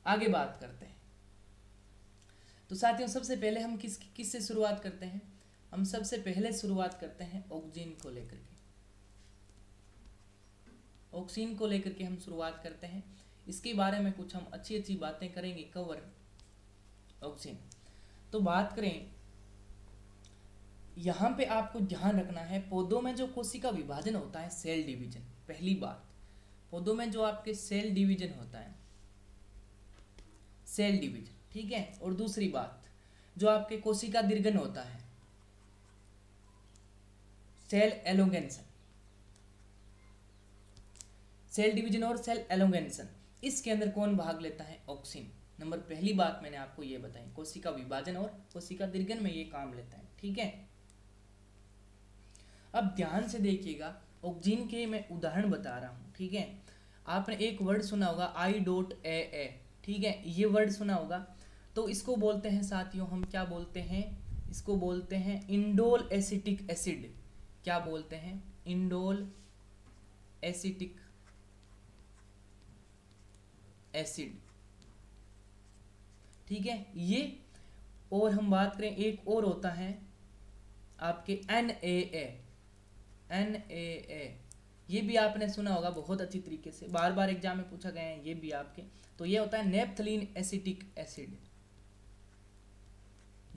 आगे बात करते हैं। तो साथियों सबसे पहले हम किस से शुरुआत करते हैं? हम सबसे पहले शुरुआत करते हैं ऑक्सीजन को लेकर के। ऑक्सीजन को लेकर के हम शुरुआत करते हैं। इसके बारे में कुछ हम अच्छी अच्छी बातें करेंगे कवर ऑक्सीजन। तो बात करें, यहाँ पे आपको ध्यान रखना है, पौधों में जो कोशिका विभाजन होता है, सेल डिवीजन। पहली बात, पौधों में जो आपके सेल डिवीजन होता है, सेल डिवीजन, ठीक है। और दूसरी बात, जो आपके कोशिका दीर्घन होता है, सेल एलोंगेशन। सेल डिवीजन और सेल एलोंगेशन, इसके अंदर कौन भाग लेता है? ऑक्सीन। नंबर पहली बात मैंने आपको ये बताई, कोशिका विभाजन और कोशिका दीर्घन में ये काम लेता है, ठीक है। अब ध्यान से देखिएगा, ऑक्सीजन के मैं उदाहरण बता रहा हूँ, ठीक है। आपने एक वर्ड सुना होगा I.AA, ठीक है, ये वर्ड सुना होगा। तो इसको बोलते हैं साथियों, हम क्या बोलते हैं? इसको बोलते हैं इंडोल एसिटिक एसिड। क्या बोलते हैं? इंडोल एसिटिक एसिड, ठीक है ये। और हम बात करें, एक और होता है आपके NaA। ये भी आपने सुना होगा बहुत अच्छी तरीके से, बार बार एग्जाम में पूछा गया है ये भी आपके। तो ये होता है naphthalene acetic acid.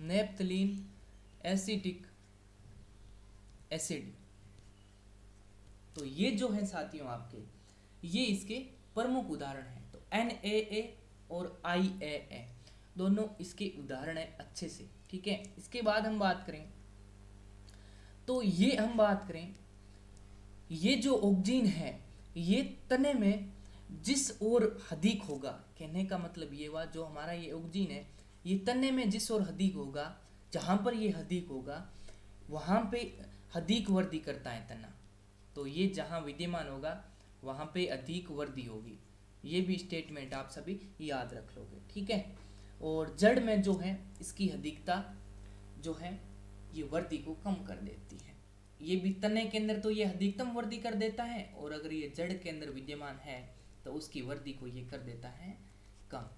Naphthalene acetic acid. तो ये जो है साथियों आपके, ये इसके प्रमुख उदाहरण हैं। तो NaA और IAA दोनों इसके उदाहरण हैं अच्छे से, ठीक है। इसके बाद हम बात करें, तो ये हम बात करें, ये जो ऑक्सीजन है ये तने में जिस ओर अधिक होगा, कहने का मतलब ये हुआ, जो हमारा ये ऑक्सीजन है ये तने में जिस ओर अधिक होगा, जहाँ पर ये अधिक होगा वहाँ पे अधिक वृद्धि करता है तना। तो ये जहाँ विद्यमान होगा वहाँ पे अधिक वृद्धि होगी। ये भी स्टेटमेंट आप सभी याद रख लोगे, ठीक है। और जड़ में जो है इसकी अधिकता जो है ये वृद्धि को कम कर देती है। ये भी तने के अंदर तो ये अधिकतम वृद्धि कर देता है, और अगर ये जड़ के अंदर विद्यमान है तो उसकी वृद्धि को ये कर देता है कम।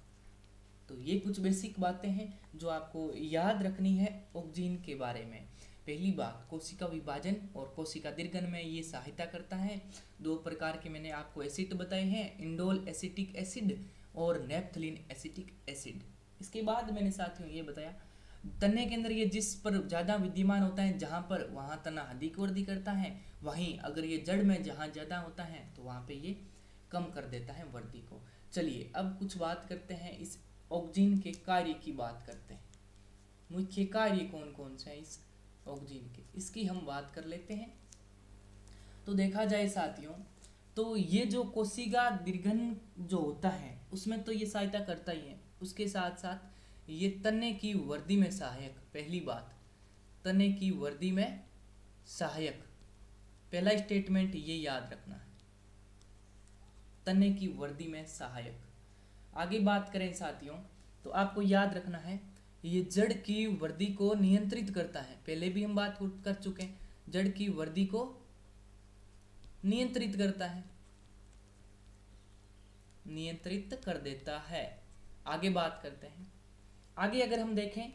तो ये कुछ बेसिक बातें हैं जो आपको याद रखनी है ऑक्सीजन के बारे में। पहली बात, कोशिका विभाजन और कोशिका दीर्घन में ये सहायता करता है। दो प्रकार के मैंने आपको एसिड बताए हैं, इंडोल एसिटिक एसिड और नेप्थलीन एसिटिक एसिड। इसके बाद मैंने साथियों ये बताया, तने के अंदर ये जिस पर ज़्यादा विद्यमान होता है, जहाँ पर वहाँ तना अधिक वृद्धि करता है, वहीं अगर ये जड़ में जहाँ ज़्यादा होता है तो वहाँ पे ये कम कर देता है वृद्धि को। चलिए अब कुछ बात करते हैं, इस ऑक्सीजन के कार्य की बात करते हैं। मुख्य कार्य कौन कौन से हैं इस ऑक्सीजन के, इसकी हम बात कर लेते हैं। तो देखा जाए साथियों, तो ये जो कोशिका दीर्घन जो होता है उसमें तो ये सहायता करता ही है, उसके साथ साथ ये तने की वृद्धि में सहायक। पहली बात, तने की वृद्धि में सहायक, पहला स्टेटमेंट ये याद रखना है, तने की वृद्धि में सहायक। आगे बात करें साथियों, तो आपको याद रखना है ये जड़ की वृद्धि को नियंत्रित करता है। पहले भी हम बात कर चुके हैं, जड़ की वृद्धि को नियंत्रित करता है, नियंत्रित कर देता है। आगे बात करते हैं, आगे अगर हम देखें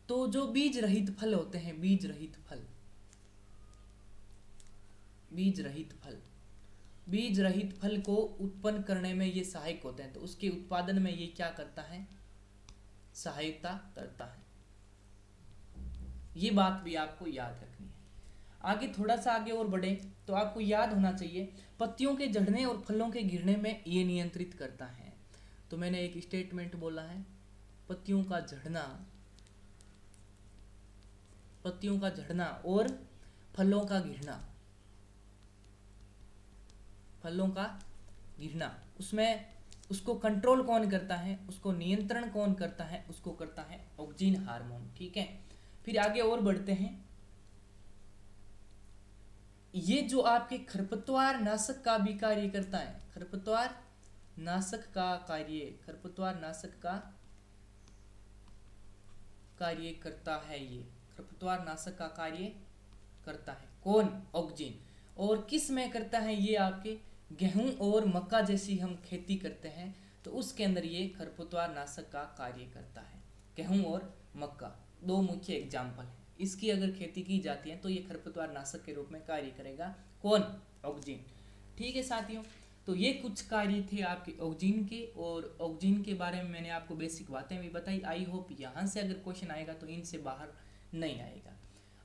तो जो बीज रहित फल होते हैं, बीज रहित फल, बीज रहित फल, बीज रहित फल को उत्पन्न करने में ये सहायक होते हैं। तो उसके उत्पादन में ये क्या करता है? सहायता करता है। ये बात भी आपको याद रखनी है। आगे थोड़ा सा आगे और बढ़े तो आपको याद होना चाहिए, पत्तियों के झड़ने और फलों के गिरने में ये नियंत्रित करता है। तो मैंने एक स्टेटमेंट बोला है, पत्तियों का झड़ना, पत्तियों का झड़ना और फलों का गिरना, फलों का गिरना, उसमें उसको कंट्रोल कौन करता है, उसको नियंत्रण कौन करता है? उसको करता है ऑक्सीजन हार्मोन, ठीक है। फिर आगे और बढ़ते हैं, ये जो आपके खरपतवार नाशक का भी कार्य करता है, खरपतवार नाशक का कार्य, खरपतवार नाशक का कार्य करता है। ये खरपतवार नाशक का कार्य करता है कौन? ऑक्सीजन। और किस में करता है ये? आपके गेहूं और मक्का जैसी हम खेती करते हैं तो उसके अंदर ये खरपतवार नाशक का कार्य करता है। गेहूं और मक्का दो मुख्य एग्जाम्पल है। इसकी अगर खेती की जाती है तो ये खरपतवार नाशक के रूप में कार्य करेगा। कौन? ऑक्जिन। ठीक है साथियों, तो ये कुछ कार्य थे आपके ऑक्जिन के, और ऑक्जिन के बारे में मैंने आपको बेसिक बातें भी बताई। आई होप यहाँ से अगर क्वेश्चन आएगा तो इनसे बाहर नहीं आएगा।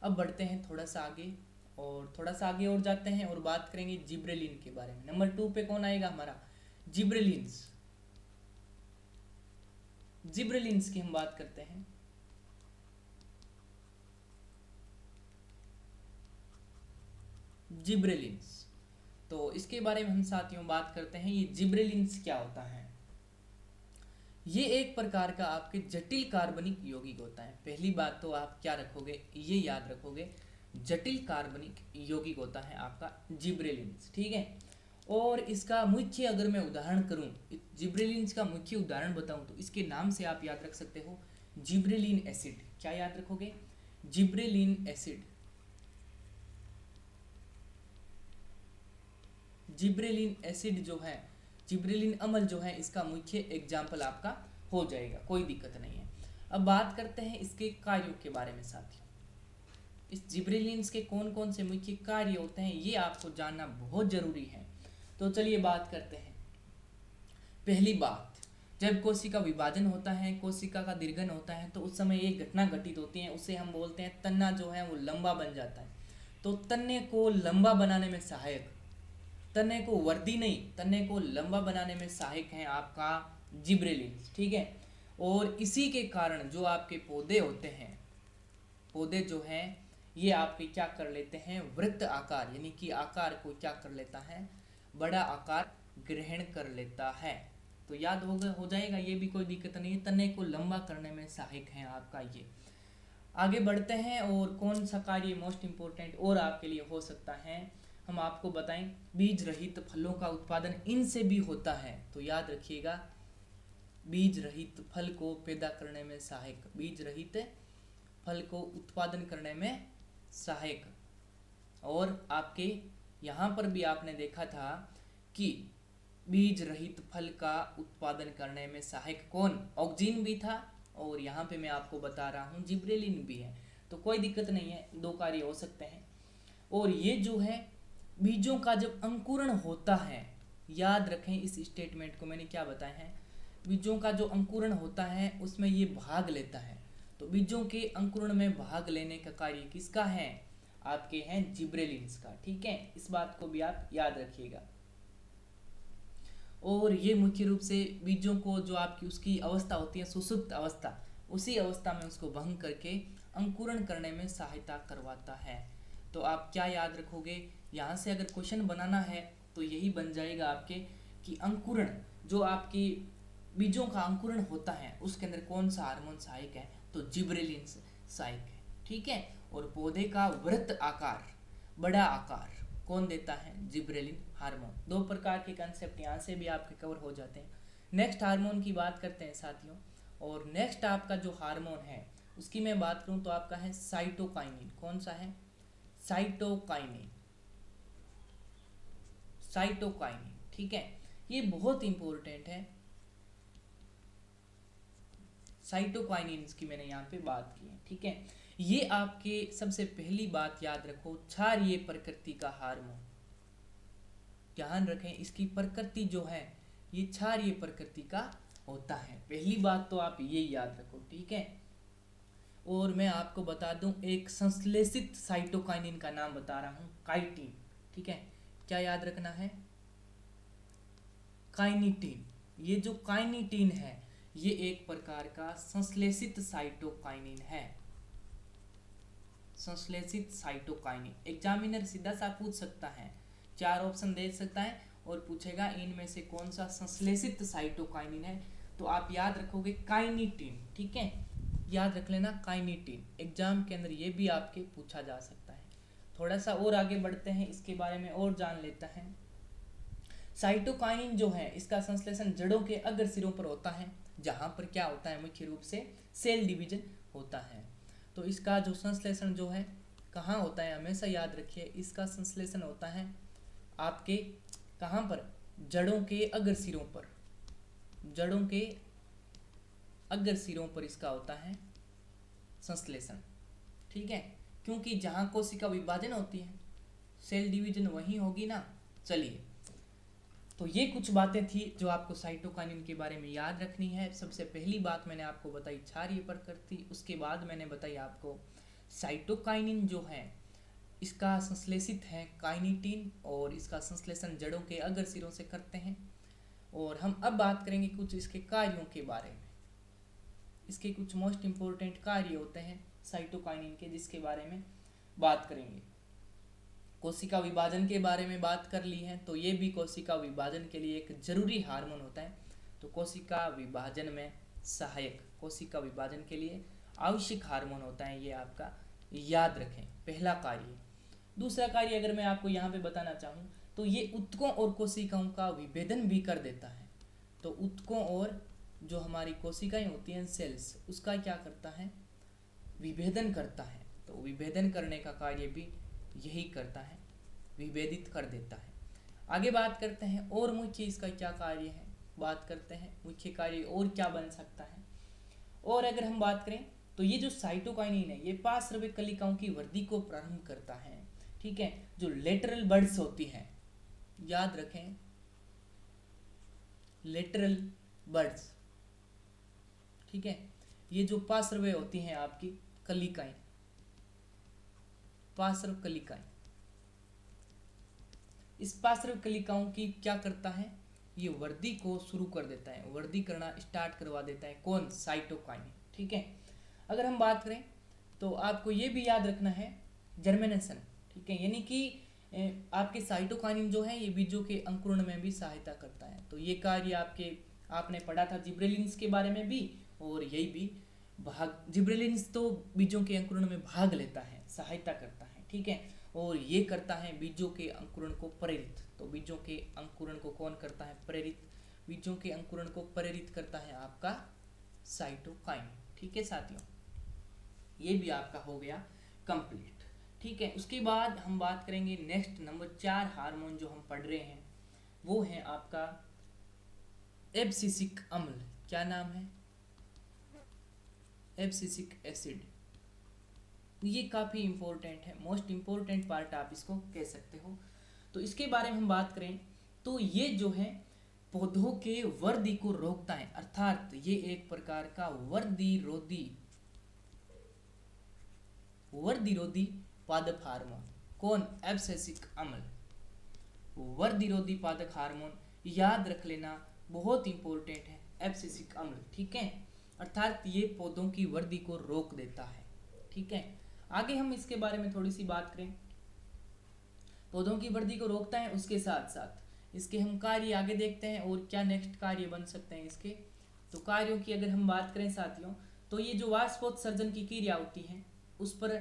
अब बढ़ते हैं थोड़ा सा आगे, और थोड़ा सा आगे और जाते हैं और बात करेंगे जिब्रेलिन के बारे में। नंबर 2 पे कौन आएगा हमारा? जिब्रेलिन्स। जिब्रेलिन्स की हम बात करते हैं। जिब्रेलिन्स, तो इसके बारे में हम साथियों बात करते हैं। ये जिब्रेलिन्स क्या होता है? ये एक प्रकार का आपके जटिल कार्बनिक यौगिक होता है। पहली बात तो आप क्या रखोगे, ये याद रखोगे, जटिल कार्बनिक यौगिक होता है आपका जिब्रेलिन्स। ठीक है, और इसका मुख्य अगर मैं उदाहरण करूं, जिब्रेलिन्स का मुख्य उदाहरण बताऊं तो इसके नाम से आप याद रख सकते हो, जिब्रेलिन एसिड। क्या याद रखोगे? Gibberellin acid. जिब्रेलिन एसिड जो है, जिब्रेलिन अम्ल जो है, इसका मुख्य एग्जाम्पल आपका हो जाएगा, कोई दिक्कत नहीं है। अब बात करते हैं इसके कार्यों के बारे में साथियों। इस जिब्रेलिन्स के कौन कौन से मुख्य कार्य होते हैं ये आपको जानना बहुत जरूरी है। तो चलिए बात करते हैं। पहली बात, जब कोशिका विभाजन होता है, कोशिका का दीर्घन होता है, तो उस समय एक घटना घटित होती है, उसे हम बोलते हैं तना जो है वो लंबा बन जाता है। तो तन्ने को लंबा बनाने में सहायक, तने को वर्दी नहीं, तने को लंबा बनाने में सहायक है आपका जिब्रेलिन्स। ठीक है, और इसी के कारण जो आपके पौधे होते हैं, पौधे जो हैं ये आपके क्या कर लेते हैं, वृत्त आकार, यानी कि आकार को क्या कर लेता है, बड़ा आकार ग्रहण कर लेता है। तो याद हो जाएगा, ये भी कोई दिक्कत नहीं है, तने को लंबा करने में सहायक है आपका ये। आगे बढ़ते हैं, और कौन सा कार्य मोस्ट इम्पोर्टेंट और आपके लिए हो सकता है, हम आपको बताएं, बीज रहित फलों का उत्पादन इनसे भी होता है। तो याद रखिएगा, बीज रहित फल को पैदा करने में सहायक, बीज रहित फल को उत्पादन करने में सहायक। और आपके यहाँ पर भी आपने देखा था कि बीज रहित फल का उत्पादन करने में सहायक कौन? ऑक्जिन भी था, और यहाँ पे मैं आपको बता रहा हूँ जिब्रेलिन भी है। तो कोई दिक्कत नहीं है, दो कार्य हो सकते हैं। और ये जो है बीजों का जब अंकुरण होता है, याद रखें इस स्टेटमेंट को, मैंने क्या बताया है, बीजों का जो अंकुरण होता है उसमें ये भाग लेता है। तो बीजों के अंकुरण में भाग लेने का कार्य किसका है? आपके हैं जिब्रेलिन्स का। ठीक है, इस बात को भी आप याद रखिएगा। और ये मुख्य रूप से बीजों को जो आपकी उसकी अवस्था होती है सुसुप्त अवस्था, उसी अवस्था में उसको भंग करके अंकुरण करने में सहायता करवाता है। तो आप क्या याद रखोगे, यहाँ से अगर क्वेश्चन बनाना है तो यही बन जाएगा आपके कि अंकुरण, जो आपकी बीजों का अंकुरण होता है उसके अंदर कौन सा हार्मोन सहायक है? तो जिब्रेलिन्स सहायक है। ठीक है, और पौधे का वृत्त आकार, बड़ा आकार कौन देता है? Gibberellin hormone. दो प्रकार के कंसेप्ट यहाँ से भी आपके कवर हो जाते हैं। नेक्स्ट हार्मोन की बात करते हैं साथियों, और नेक्स्ट आपका जो हार्मोन है उसकी मैं बात करूँ तो आपका है साइटोकाइनिन। कौन सा है? साइटोकाइनिन। साइटोकाइनिन, ठीक है, ये बहुत इंपॉर्टेंट है। साइटोकाइनिन की मैंने यहाँ पे बात की है। ठीक है, ये आपके सबसे पहली बात याद रखो, क्षारीय प्रकृति का हार्मोन। ध्यान रखें, इसकी प्रकृति जो है ये क्षारीय प्रकृति का होता है। पहली बात तो आप ये याद रखो। ठीक है, और मैं आपको बता दूं एक संश्लेषित साइटोकाइनिन का नाम बता रहा हूं, काइटिन। ठीक है, क्या याद रखना है? काइनिटीन। ये जो काइनिटीन है ये एक प्रकार का संश्लेषित साइटोकाइनिन है। संश्लेषित साइटोकाइनिन, एग्जामिनर सीधा सा पूछ सकता है, 4 ऑप्शन दे सकता है और पूछेगा इनमें से कौन सा संश्लेषित साइटोकाइनिन है, तो आप याद रखोगे काइनिटीन। ठीक है, याद रख लेना काइनिटीन। एग्जाम के अंदर ये भी आपके पूछा जा सकता है। थोड़ा सा और आगे बढ़ते हैं, इसके बारे में और जान लेता है। साइटोकाइनिन जो है इसका संश्लेषण जड़ों के अग्र सिरों पर होता है, जहां पर क्या होता है, मुख्य रूप से सेल डिवीजन होता है। तो इसका जो संश्लेषण जो है कहाँ होता है, हमेशा याद रखिए, इसका संश्लेषण होता है आपके कहाँ पर, जड़ों के अग्र सिरों पर। जड़ों के अग्र सिरों पर इसका होता है संश्लेषण, ठीक है, क्योंकि जहाँ कोशिका विभाजन होती है सेल डिवीजन वहीं होगी ना। चलिए, तो ये कुछ बातें थी जो आपको साइटोकाइनिन के बारे में याद रखनी है। सबसे पहली बात मैंने आपको बताई क्षारीय प्रकृति, उसके बाद मैंने बताई आपको साइटोकाइनिन जो है इसका संश्लेषित है काइनिटीन, और इसका संश्लेषण जड़ों के अग्र सिरों से करते हैं। और हम अब बात करेंगे कुछ इसके कार्यों के बारे में। इसके कुछ मोस्ट इम्पोर्टेंट कार्य होते हैं साइटोकाइनिन के, जिसके बारे में बात करेंगे। कोशिका विभाजन के बारे में बात कर ली है, तो ये भी कोशिका विभाजन के लिए एक जरूरी हार्मोन होता है। तो कोशिका विभाजन में सहायक, कोशिका विभाजन के लिए आवश्यक हार्मोन होता है, ये आपका याद रखें, पहला कार्य। दूसरा कार्य अगर मैं आपको यहाँ पे बताना चाहूँ तो ये ऊतकों और कोशिकाओं का विभेदन भी कर देता है। तो ऊतकों और जो हमारी कोशिकाएं होती हैं सेल्स, उसका क्या करता है, विभेदन करता है। तो विभेदन करने का कार्य भी यही करता है, विभेदित कर देता है। आगे बात करते हैं और मुख्य इसका क्या कार्य है, बात करते हैं मुख्य कार्य और क्या बन सकता है। और अगर हम बात करें तो ये जो साइटोकाइनिन है ये पार्श्व कलिकाओं की वृद्धि को प्रारंभ करता है, ठीक है। जो लेटरल बड्स होती हैं, याद रखें लेटरल बड्स, ठीक है, ये जो पार्श्व होती हैं आपकी कलिकाएं, पार्श्व कलिकाएं, इस पार्श्व कलिकाओं की क्या करता है, ये वृद्धि को शुरू कर देता है, वृद्धि करना स्टार्ट करवा देता है। कौन, साइटोकाइनिन, ठीक है। अगर हम बात करें तो आपको ये भी याद रखना है जर्मिनेशन, ठीक है, यानी कि आपके साइटोकाइनिन जो है ये बीजों के अंकुरण में भी सहायता करता है। तो ये कार्य आपने पढ़ा था जिब्रेलिन्स के बारे में भी, और यही भी जिब्रेलिन्स तो बीजों के अंकुरण में भाग लेता है, सहायता करता है, ठीक है, और ये करता है बीजों के अंकुरण को प्रेरित। तो बीजों के अंकुरण को कौन करता है, प्रेरित, बीजों के अंकुरण को प्रेरित करता है आपका साइटोकाइनिन, ठीक है साथियों। ये भी आपका हो गया कंप्लीट, ठीक है। उसके बाद हम बात करेंगे नेक्स्ट नंबर 4 हार्मोन जो हम पढ़ रहे हैं वो है आपका एब्सिसिक अम्ल। क्या नाम है, एब्सिसिक एसिड। ये काफ़ी इंपॉर्टेंट है, मोस्ट इम्पोर्टेंट पार्ट आप इसको कह सकते हो। तो इसके बारे में हम बात करें तो ये जो है पौधों के वृद्धि को रोकता है, अर्थात ये एक प्रकार का वर्धिरोधी पादप हार्मोन। कौन, एब्सिसिक अम्ल, वर्धिरोधी पादप हार्मोन, याद रख लेना, बहुत इंपॉर्टेंट है एब्सिसिक अम्ल, ठीक है, अर्थात ये पौधों की वृद्धि को रोक देता है, ठीक है। आगे हम इसके बारे में थोड़ी सी बात करें, पौधों की वृद्धि को रोकता है, उसके साथ साथ इसके हम कार्य आगे देखते हैं और क्या नेक्स्ट कार्य बन सकते हैं इसके। तो कार्यों की अगर हम बात करें साथियों तो ये जो वाष्पोत्सर्जन की क्रिया होती है उस पर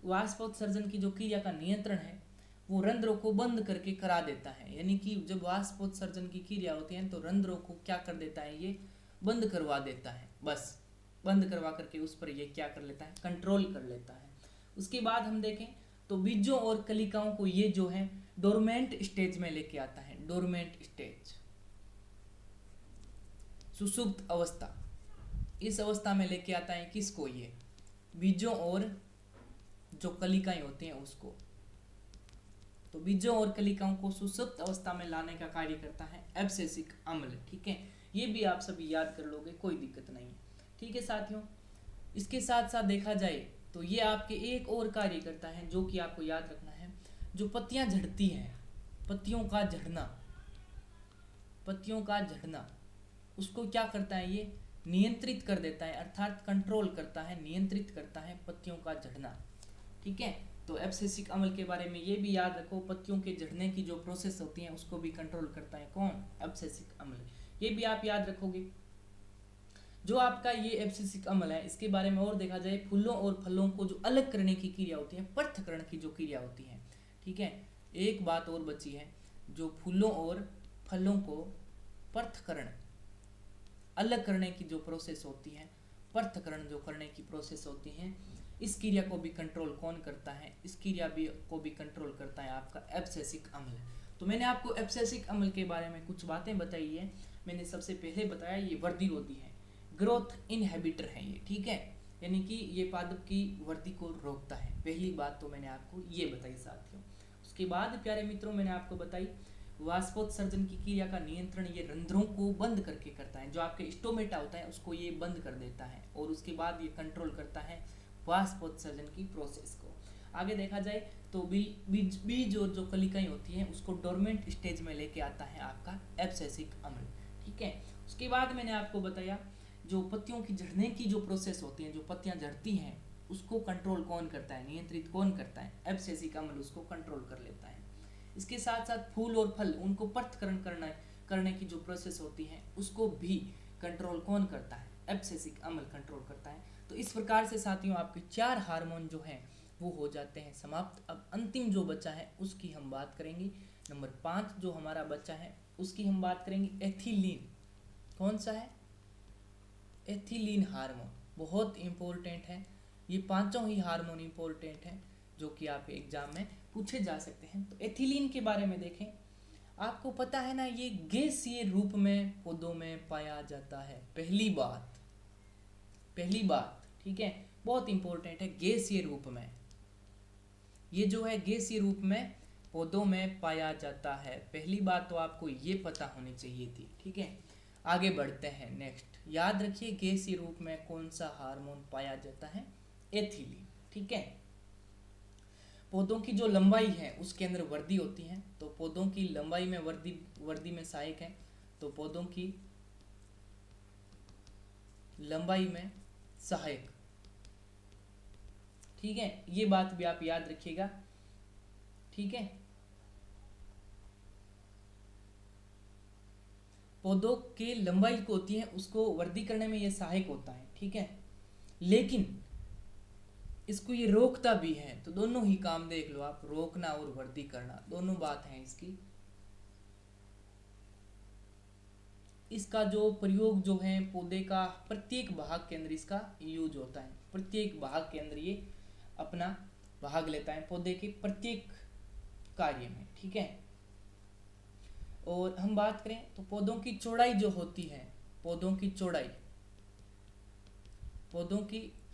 वाष्पोत्सर्जन की जो क्रिया का नियंत्रण है वो रंध्रों को बंद करके करा देता है। यानी कि जब वाष्पोत्सर्जन की क्रिया होती है तो रंध्रों को क्या कर देता है, ये बंद करवा देता है, बस बंद करवा करके उस पर ये क्या कर लेता है, कंट्रोल कर लेता है। उसके बाद हम देखें तो बीजों और कलिकाओं को ये जो है डोरमेंट स्टेज में लेके आता है, डोरमेंट स्टेज, सुसुप्त अवस्था, इस अवस्था में लेके आता है किसको, ये बीजों और जो कलिकाएं होती हैं उसको। तो बीजों और कलिकाओं को सुसुप्त अवस्था में लाने का कार्य करता है एब्सिसिक अम्ल, ठीक है। ये भी आप सभी याद कर लोगे, कोई दिक्कत नहीं है, ठीक है साथियों। इसके साथ साथ देखा जाए तो ये आपके एक और कार्य करता है जो कि आपको याद रखना है, जो पत्तियां झड़ती हैं, पत्तियों का झड़ना, उसको क्या करता है, ये नियंत्रित कर देता है, अर्थात कंट्रोल करता है, नियंत्रित करता है पत्तियों का झड़ना, ठीक है। तो एब्सिसिक अम्ल के बारे में ये भी याद रखो, पत्तियों के झड़ने की जो प्रोसेस होती है उसको भी कंट्रोल करता है कौन, एब्सिसिक अम्ल, ये भी आप याद रखोगे। जो आपका ये एब्सिसिक अम्ल है इसके बारे में और देखा जाए, फूलों और फलों को जो अलग करने की क्रिया होती है, पृथक्करण की जो क्रिया होती है, ठीक है। एक बात और बची है, जो फूलों और फलों को पृथक्करण अलग करने की जो प्रोसेस होती है, पृथक्करण जो करने की प्रोसेस होती है, इस क्रिया को भी कंट्रोल कौन करता है, इस क्रिया भी को भी कंट्रोल करता है आपका एब्सिसिक अम्ल। तो मैंने आपको एब्सेसिक अम्ल के बारे में कुछ बातें बताई है। मैंने सबसे पहले बताया ये वृद्धिरोधी है, ग्रोथ इनहिबिटर है ये, ठीक है, यानी कि ये पादप की वृद्धि को रोकता है। पहली बात तो मैंने आपको ये बताई साथियों। उसके बाद प्यारे मित्रों मैंने आपको बताई वाष्पोत्सर्जन की क्रिया का नियंत्रण ये रंध्रों को बंद करके करता है, जो आपके स्टोमेटा होता है उसको ये बंद कर देता है, और उसके बाद ये कंट्रोल करता है वाष्पोत्सर्जन की प्रोसेस को। आगे देखा जाए तो बीज और जो कलिकाएं होती हैं उसको डोरमेंट स्टेज में लेके आता है आपका एब्सेसिक अम्ल, ठीक है। उसके बाद मैंने आपको बताया जो पत्तियों की झड़ने की जो प्रोसेस होती है, जो पत्तियां झड़ती हैं उसको कंट्रोल कौन करता है, नियंत्रित कौन करता है, एब्सेसिक अम्ल उसको कंट्रोल कर लेता है। इसके साथ साथ फूल और फल उनको पृथक्करण करने की जो प्रोसेस होती है उसको भी कंट्रोल कौन करता है, एब्सेसिक अम्ल कंट्रोल करता है। तो इस प्रकार से साथियों आपके 4 हार्मोन जो हैं वो हो जाते हैं समाप्त। अब अंतिम जो बचा है उसकी हम बात करेंगे, नंबर 5 जो हमारा बच्चा है उसकी हम बात करेंगे एथिलीन। कौन सा है, एथिलीन हार्मोन, बहुत इंपॉर्टेंट है। ये पांचों ही हार्मोन इंपॉर्टेंट है जो कि आप एग्जाम में पूछे जा सकते हैं। तो एथिलीन के बारे में देखें, आपको पता है ना ये गैसीय रूप में पौधों में पाया जाता है। पहली बात ठीक है, बहुत इंपॉर्टेंट है, गैसीय रूप में ये जो है गैसीय रूप में पौधों में पाया जाता है। पहली बात तो आपको ये पता होनी चाहिए थी, ठीक है। आगे बढ़ते हैं नेक्स्ट, याद रखिए गैसीय रूप में कौन सा हार्मोन पाया जाता है, एथिलीन, ठीक है। पौधों की जो लंबाई है उसके अंदर वृद्धि होती है, तो पौधों की लंबाई में वृद्धि में सहायक है, तो पौधों की लंबाई में सहायक, ठीक है, ये बात भी आप याद रखिएगा, ठीक है। पौधों की लंबाई को होती है उसको वृद्धि करने में ये सहायक होता है, ठीक है, लेकिन इसको ये रोकता भी है। तो दोनों ही काम देख लो आप, रोकना और वृद्धि करना दोनों बात है इसकी। इसका जो प्रयोग जो है पौधे का प्रत्येक भाग के अंदर इसका यूज होता है, प्रत्येक भाग के अंदर ये अपना भाग लेता है पौधे के प्रत्येक कार्य में, ठीक है। और हम बात करें तो पौधों की चौड़ाई जो होती है, पौधों की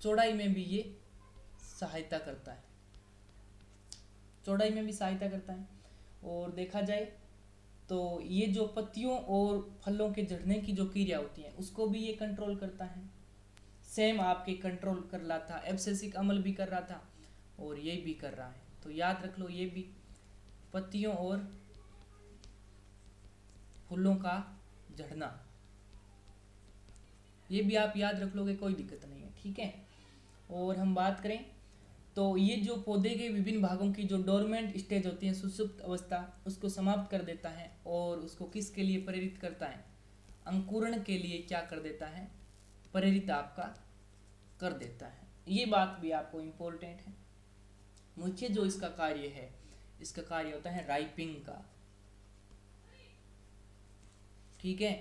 चौड़ाई में भी ये सहायता करता है, चौड़ाई में भी सहायता करता है। और देखा जाए तो ये जो पत्तियों और फलों के झड़ने की जो क्रिया होती है उसको भी ये कंट्रोल करता है। सेम आपके कंट्रोल कर रहा था, एब्सेसिक अम्ल भी कर रहा था और ये भी कर रहा है। तो याद रख लो, ये भी पत्तियों और फूलों का झड़ना, ये भी आप याद रख लोगे, कोई दिक्कत नहीं है, ठीक है। और हम बात करें तो ये जो पौधे के विभिन्न भागों की जो डोरमेंट स्टेज होती है, सुसुप्त अवस्था, उसको समाप्त कर देता है और उसको किसके लिए प्रेरित करता है, अंकुरण के लिए क्या कर देता है, प्रेरित आपका कर देता है। ये बात भी आपको इम्पोर्टेंट है। मुख्य जो इसका कार्य है, इसका कार्य होता है राइपिंग का, ठीक है।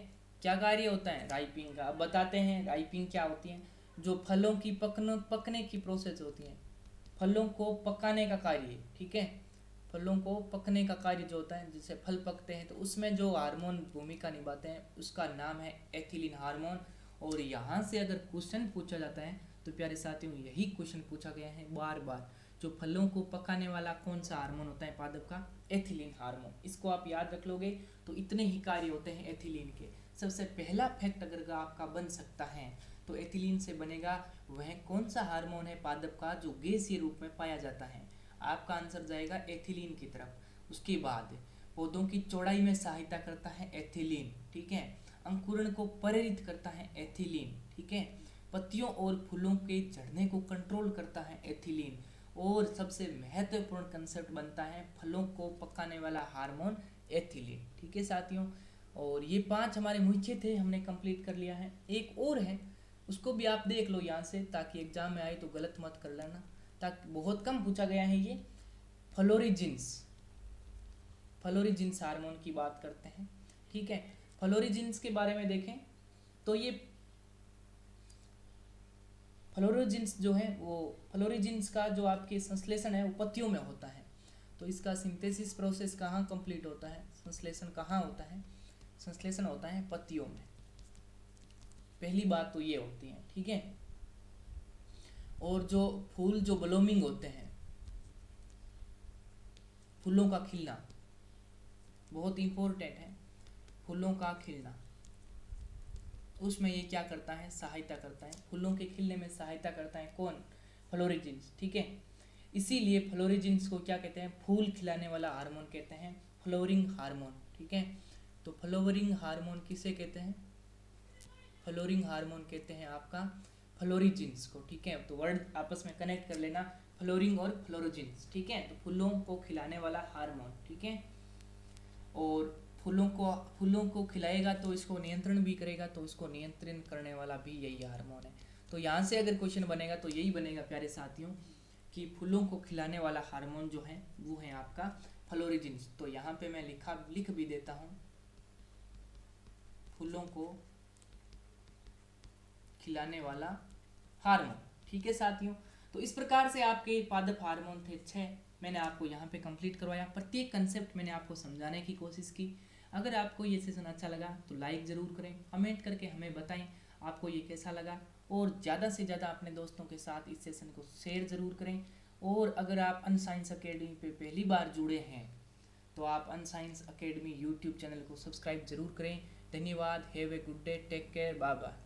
क्या कार्य होता है, राइपिंग का। अब बताते हैं राइपिंग क्या होती है। जो फलों की पकने की प्रोसेस होती है, फलों को पकाने का कार्य, ठीक है, फलों को पकने का कार्य जो होता है, जिससे फल पकते हैं, तो उसमें जो हार्मोन भूमिका निभाते हैं उसका नाम है एथिलीन हार्मोन। और यहाँ से अगर क्वेश्चन पूछा जाता है तो प्यारे साथियों यही क्वेश्चन पूछा गया है बार बार, जो फलों को पकाने वाला कौन सा हार्मोन होता है पादप का, एथिलीन हार्मोन। इसको आप याद रख लोगे तो इतने ही कार्य होते हैं एथिलीन के। सबसे पहला फैक्ट अगर आपका बन सकता है तो एथिलीन से बनेगा वह कौन सा हार्मोन है पादप का जो गैसीय रूप में पाया जाता है, आपका आंसर जाएगा एथिलीन की तरफ। उसके बाद पौधों की चौड़ाई में सहायता करता है एथिलीन, ठीक है, अंकुरण को प्रेरित करता है एथिलीन, ठीक है, पत्तियों और फूलों के झड़ने को कंट्रोल करता है एथिलीन, और सबसे महत्वपूर्ण कंसेप्ट बनता है फलों को पकाने वाला हार्मोन एथिलीन, ठीक है साथियों। और ये 5 हमारे मुख्य थे, हमने कंप्लीट कर लिया है। एक और है उसको भी आप देख लो यहाँ से, ताकि एग्जाम में आए तो गलत मत कर लेना, ताकि बहुत कम पूछा गया है ये। फ्लोरिजिन्स हार्मोन की बात करते हैं, ठीक है। फ्लोरिजिन्स के बारे में देखें तो ये फ्लोरिजिन्स जो है वो फ्लोरिजिन्स का जो आपके संश्लेषण है वो पत्तियों में होता है। तो इसका सिंथेसिस प्रोसेस कहाँ कंप्लीट होता है, संश्लेषण कहाँ होता है, संश्लेषण होता है पत्तियों में। पहली बात तो ये होती है, ठीक है। और जो फूल जो ब्लूमिंग होते हैं, फूलों का खिलना बहुत इम्पोर्टेंट है, फूलों का खिलना, उसमें ये क्या करता है, सहायता करता है, फूलों के खिलने में सहायता करता है कौन, फ्लोरिजिन्स, ठीक है। इसीलिए फ्लोरिजिन्स को क्या कहते हैं, फूल खिलाने वाला हार्मोन कहते हैं, फ्लोरिंग हार्मोन, ठीक है। तो फ्लोरिंग हार्मोन किसे कहते हैं, फ्लोरिंग हार्मोन कहते हैं आपका फ्लोरिजिन्स को, ठीक है। तो वर्ड आपस में कनेक्ट कर लेना, फ्लोरिंग और फ्लोरोजिन्स, ठीक है। तो फूलों को खिलाने वाला हार्मोन, ठीक है। और फूलों को खिलाएगा तो इसको नियंत्रण भी करेगा, तो इसको नियंत्रण करने वाला भी यही हार्मोन है। तो यहाँ से अगर क्वेश्चन बनेगा तो यही बनेगा प्यारे साथियों, कि फूलों को खिलाने वाला हार्मोन जो है वो है आपका फ्लोरिजिन्स। तो यहाँ पे मैं लिख भी देता हूँ, फूलों को खिलाने वाला हार्मोन, ठीक है साथियों। तो इस प्रकार से आपके पादप हार्मोन थे 6, मैंने आपको यहाँ पे कंप्लीट करवाया, प्रत्येक कंसेप्ट मैंने आपको समझाने की कोशिश की। अगर आपको ये सेशन अच्छा लगा तो लाइक ज़रूर करें, कमेंट करके हमें बताएं आपको ये कैसा लगा, और ज़्यादा से ज़्यादा अपने दोस्तों के साथ इस सेशन को शेयर ज़रूर करें। और अगर आप अनसाइंस अकेडमी पे पहली बार जुड़े हैं तो आप अनसाइंस अकेडमी यूट्यूब चैनल को सब्सक्राइब जरूर करें। धन्यवाद, have a good day, take care, bye bye.